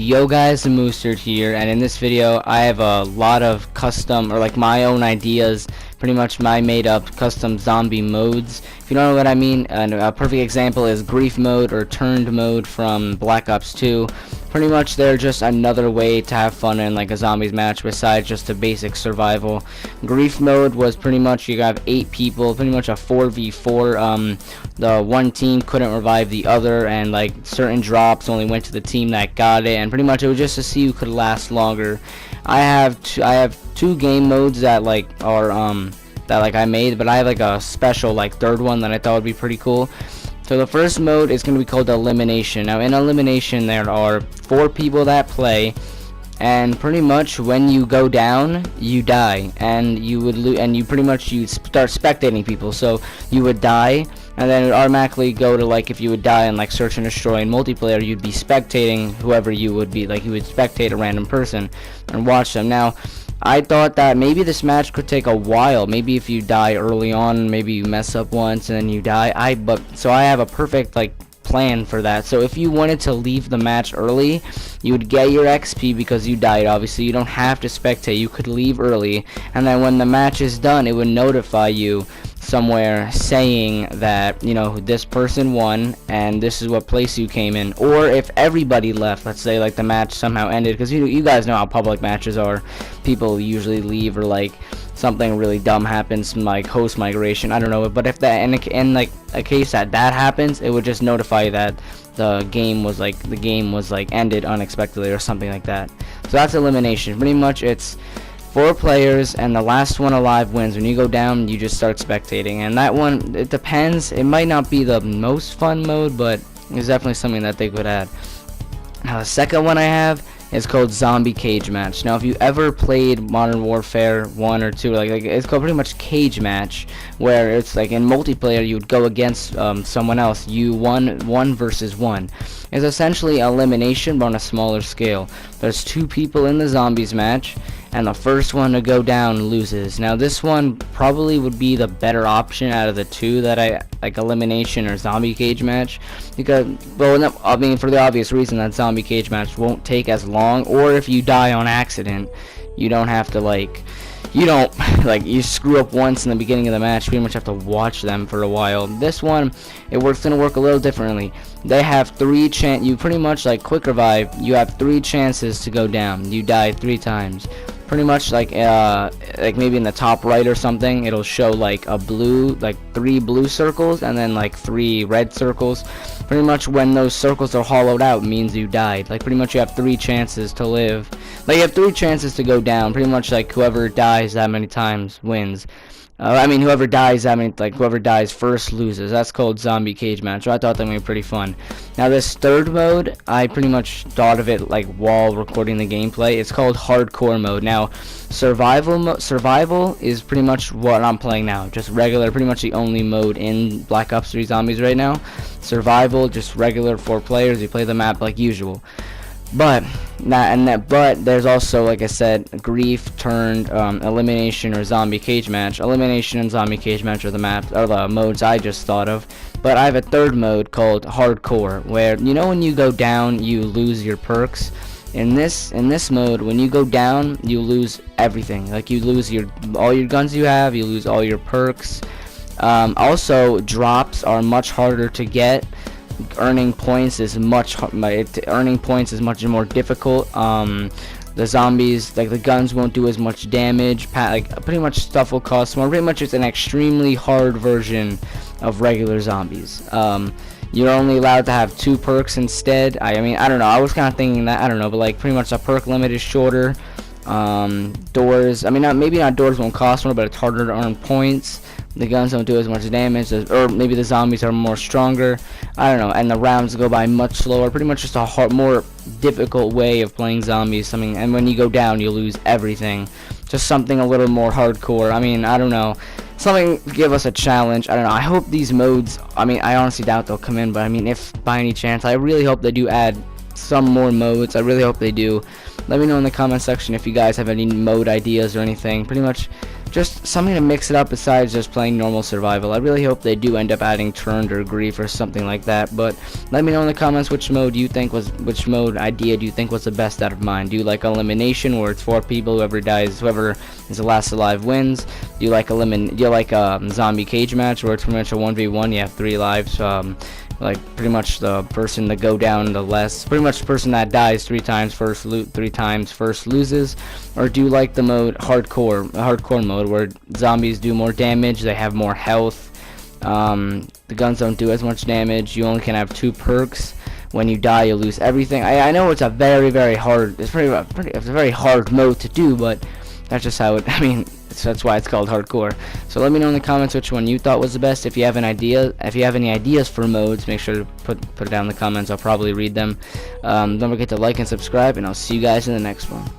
Yo guys, Moosterd here, and in this video I have a lot of custom, or like my own ideas, pretty much my made up custom zombie modes. If you don't know what I mean, a perfect example is grief mode or turned mode from Black Ops 2. Pretty much they're just another way to have fun in like a zombies match besides just a basic survival. Grief mode was pretty much you have 8 people, pretty much a 4v4. The one team couldn't revive the other, and like certain drops only went to the team that got it, and pretty much it was just to see who could last longer. I have two game modes that like are I made, but I have like a special like third one that I thought would be pretty cool. So the first mode is going to be called Elimination. Now in Elimination there are 4 people that play, and pretty much when you go down you die, and you would you start spectating people. So you would die, and then it would automatically go to like if you would die in like search and destroy in multiplayer, you'd be spectating whoever you would be, like you would spectate a random person and watch them. Now I thought that maybe this match could take a while. Maybe if you die early on, maybe you mess up once and then you die. So I have a perfect like plan for that. So if you wanted to leave the match early, you would get your XP because you died. Obviously you don't have to spectate, you could leave early, and then when the match is done it would notify you somewhere saying that, you know, this person won and this is what place you came in. Or if everybody left, let's say like the match somehow ended, because you guys know how public matches are, people usually leave, or like something really dumb happens, like host migration, I don't know. But if that in like a case that happens, it would just notify you that the game was like ended unexpectedly or something like that. So that's Elimination. Pretty much it's 4 players and the last one alive wins. When you go down you just start spectating, and that one, it depends, it might not be the most fun mode, but it's definitely something that they could add. Now the second one I have is called Zombie Cage Match. Now if you ever played Modern Warfare 1 or 2, like it's called pretty much Cage Match, where it's like in multiplayer you would go against someone else. You one versus one. It's essentially elimination but on a smaller scale. There's 2 people in the zombies match, and the first one to go down loses. Now this one probably would be the better option out of the 2 that I like, Elimination or Zombie Cage Match, because, well, I mean, for the obvious reason that Zombie Cage Match won't take as long, or if you die on accident you don't have to you screw up once in the beginning of the match, you pretty much have to watch them for a while. This one, it's gonna work a little differently. They have 3 you pretty much like quick revive, you have 3 chances to go down. You die 3 times. Pretty much like maybe in the top right or something, it'll show like a blue, like 3 blue circles and then like 3 red circles. Pretty much when those circles are hollowed out means you died. Like pretty much you have 3 chances to live. Like you have 3 chances to go down. Pretty much like whoever dies that many times wins. I mean, whoever dies first loses. That's called Zombie Cage Match. So I thought that would be pretty fun. Now this third mode, I pretty much thought of it like while recording the gameplay. It's called Hardcore Mode. Now, survival is pretty much what I'm playing now. Just regular, pretty much the only mode in Black Ops 3 Zombies right now. Survival, just regular 4 players. You play the map like usual. But there's also, like I said, grief turned elimination or zombie cage match. Elimination and zombie cage match are the modes I just thought of. But I have a third mode called hardcore, where, you know, when you go down you lose your perks. In this mode, when you go down you lose everything. Like you lose all your guns you have, you lose all your perks. Also drops are much harder to get. Earning points is much more difficult. The zombies, like the guns won't do as much damage, like pretty much stuff will cost more. Pretty much it's an extremely hard version of regular zombies. You're only allowed to have 2 perks instead. I mean, I don't know, I was kind of thinking that, I don't know, but like pretty much the perk limit is shorter. Doors, I mean, maybe not doors won't cost more, but it's harder to earn points. The guns don't do as much damage, or maybe the zombies are more stronger, I don't know, and the rounds go by much slower. Pretty much just a more difficult way of playing zombies. And when you go down you lose everything. Just something a little more hardcore. I mean, I don't know, something to give us a challenge. I don't know, I hope these modes, I mean, I honestly doubt they'll come in, but I mean, if by any chance, I really hope they do add some more modes. I really hope they do. Let me know in the comment section if you guys have any mode ideas or anything. Pretty much just something to mix it up besides just playing normal survival. I really hope they do end up adding turned or grief or something like that, but let me know in the comments which mode idea do you think was the best out of mine. Do you like elimination, where it's 4 people, whoever is the last alive wins? Do you like zombie cage match, where it's pretty much a 1v1, you have 3 lives, like pretty much the person to go down the less, pretty much the person that dies 3 times first loot, 3 times first loses? Or do you like the mode hardcore mode, where zombies do more damage, they have more health, the guns don't do as much damage, you only can have 2 perks, when you die you lose everything? I know it's a very hard, it's a very hard mode to do, but that's just how it, that's why it's called hardcore. So let me know in the comments which one you thought was the best. If you have any ideas for modes, make sure to put it down in the comments. I'll probably read them. Don't forget to like and subscribe, and I'll see you guys in the next one.